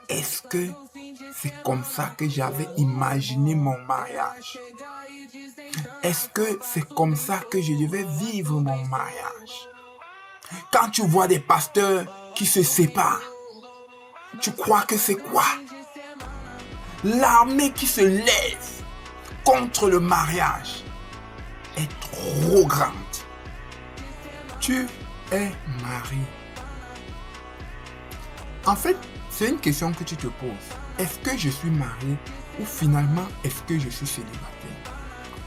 est-ce que c'est comme ça que j'avais imaginé mon mariage? Est-ce que c'est comme ça que je devais vivre mon mariage? Quand tu vois des pasteurs qui se séparent, tu crois que c'est quoi? L'armée qui se lève contre le mariage est trop grande. Tu es marié. En fait, c'est une question que tu te poses. Est-ce que je suis marié ou finalement est-ce que je suis célibataire?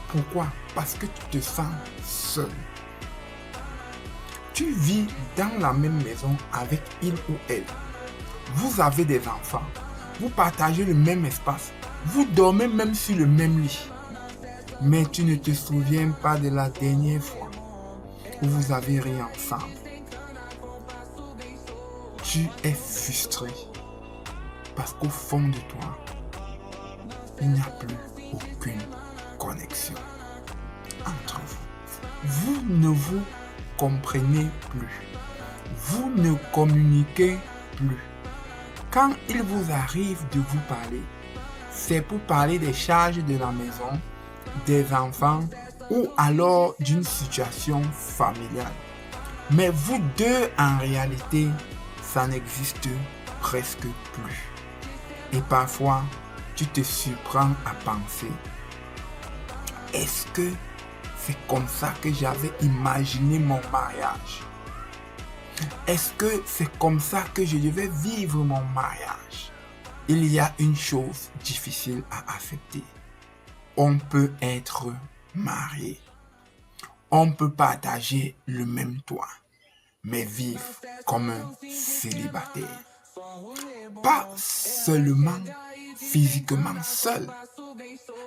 Pourquoi? Parce que tu te sens seul. Tu vis dans la même maison avec il ou elle. Vous avez des enfants. Vous partagez le même espace. Vous dormez même sur le même lit. Mais tu ne te souviens pas de la dernière fois où vous avez ri ensemble. Tu es frustré parce qu'au fond de toi, il n'y a plus aucune connexion entre vous. Vous ne vous comprenez plus. Vous ne communiquez plus. Quand il vous arrive de vous parler, c'est pour parler des charges de la maison, des enfants ou alors d'une situation familiale. Mais vous deux, en réalité, ça n'existe presque plus. Et parfois, tu te surprends à penser, est-ce que c'est comme ça que j'avais imaginé mon mariage? Est-ce que c'est comme ça que je devais vivre mon mariage? Il y a une chose difficile à accepter. On peut être marié. On peut partager le même toit, mais vivre comme un célibataire. Pas seulement physiquement seul,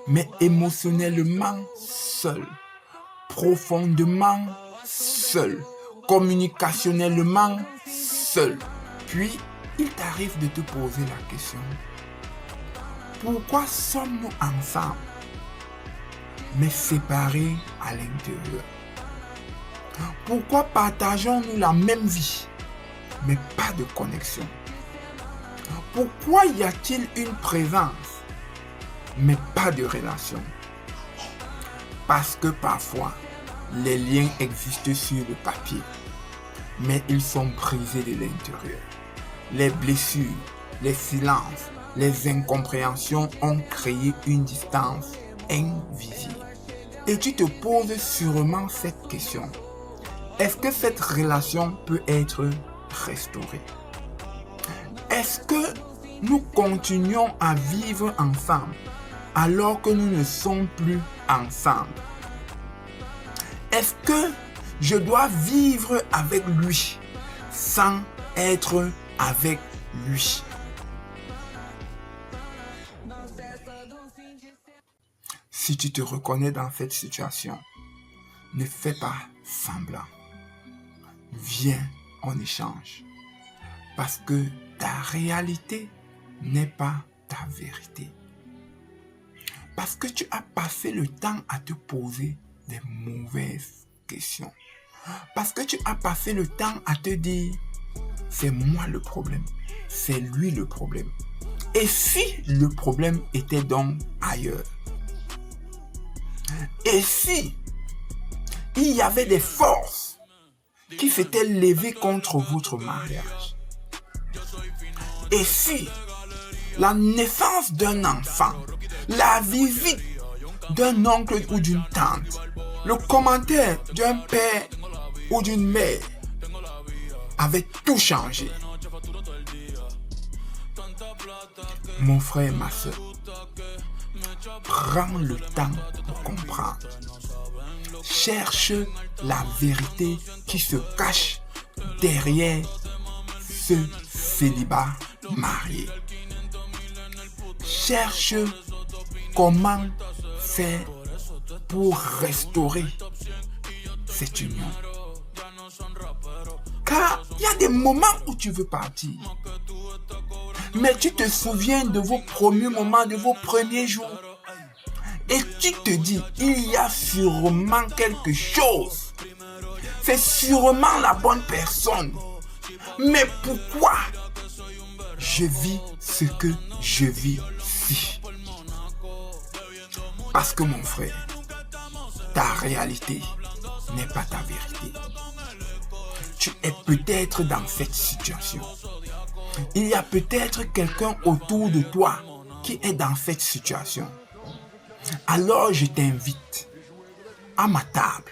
mais émotionnellement seul, profondément seul, communicationnellement seul. Puis, il t'arrive de te poser la question, pourquoi sommes-nous ensemble, mais séparés à l'intérieur? Pourquoi partageons-nous la même vie, mais pas de connexion? Pourquoi y a-t-il une présence, mais pas de relation? Parce que parfois, les liens existent sur le papier, mais ils sont brisés de l'intérieur. Les blessures, les silences, les incompréhensions ont créé une distance invisible. Et tu te poses sûrement cette question. Est-ce que cette relation peut être restaurée? Est-ce que nous continuons à vivre ensemble alors que nous ne sommes plus ensemble? Est-ce que je dois vivre avec lui sans être avec lui? Si tu te reconnais dans cette situation, ne fais pas semblant. Viens, on échange. Parce que ta réalité n'est pas ta vérité. Parce que tu as passé le temps à te poser des mauvaises questions. Parce que tu as passé le temps à te dire, c'est moi le problème, c'est lui le problème. Et si le problème était donc ailleurs? Et si il y avait des forces qui s'étaient levées contre votre mariage? Et si la naissance d'un enfant, la visite d'un oncle ou d'une tante, le commentaire d'un père ou d'une mère avait tout changé? Mon frère et ma soeur, prends le temps de comprendre. Cherche la vérité qui se cache derrière ce célibat marié. Cherche comment faire pour restaurer cette union. Car il y a des moments où tu veux partir. Mais tu te souviens de vos premiers moments, de vos premiers jours. Et tu te dis, il y a sûrement quelque chose. C'est sûrement la bonne personne. Mais pourquoi je vis ce que je vis ici. Parce que mon frère, ta réalité n'est pas ta vérité. Tu es peut-être dans cette situation. Il y a peut-être quelqu'un autour de toi qui est dans cette situation. Alors je t'invite à ma table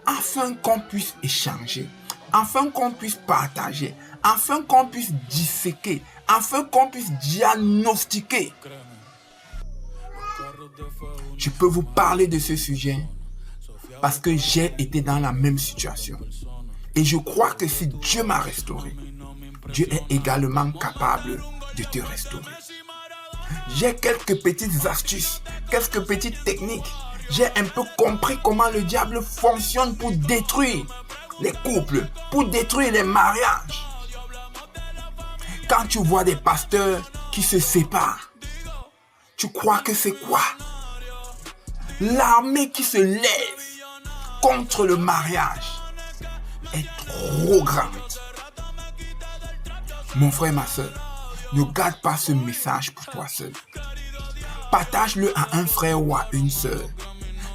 afin qu'on puisse échanger, afin qu'on puisse partager, afin qu'on puisse disséquer, afin qu'on puisse diagnostiquer. Je peux vous parler de ce sujet parce que j'ai été dans la même situation. Et je crois que si Dieu m'a restauré, Dieu est également capable de te restaurer. J'ai quelques petites astuces, quelques petites techniques. J'ai un peu compris comment le diable fonctionne pour détruire les couples, pour détruire les mariages. Quand tu vois des pasteurs qui se séparent, tu crois que c'est quoi? L'armée qui se lève contre le mariage est trop grande. Mon frère, ma soeur, ne garde pas ce message pour toi seul. Partage-le à un frère ou à une soeur.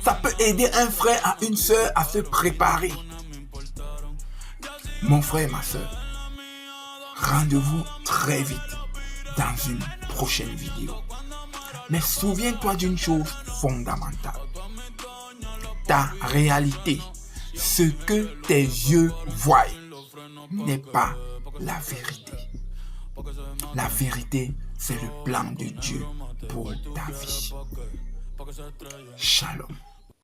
Ça peut aider un frère à une soeur à se préparer. Mon frère, ma soeur, rendez-vous très vite dans une prochaine vidéo. Mais souviens-toi d'une chose fondamentale. Ta réalité, ce que tes yeux voient, n'est pas la vérité. La vérité, c'est le plan de Dieu pour ta vie. Shalom.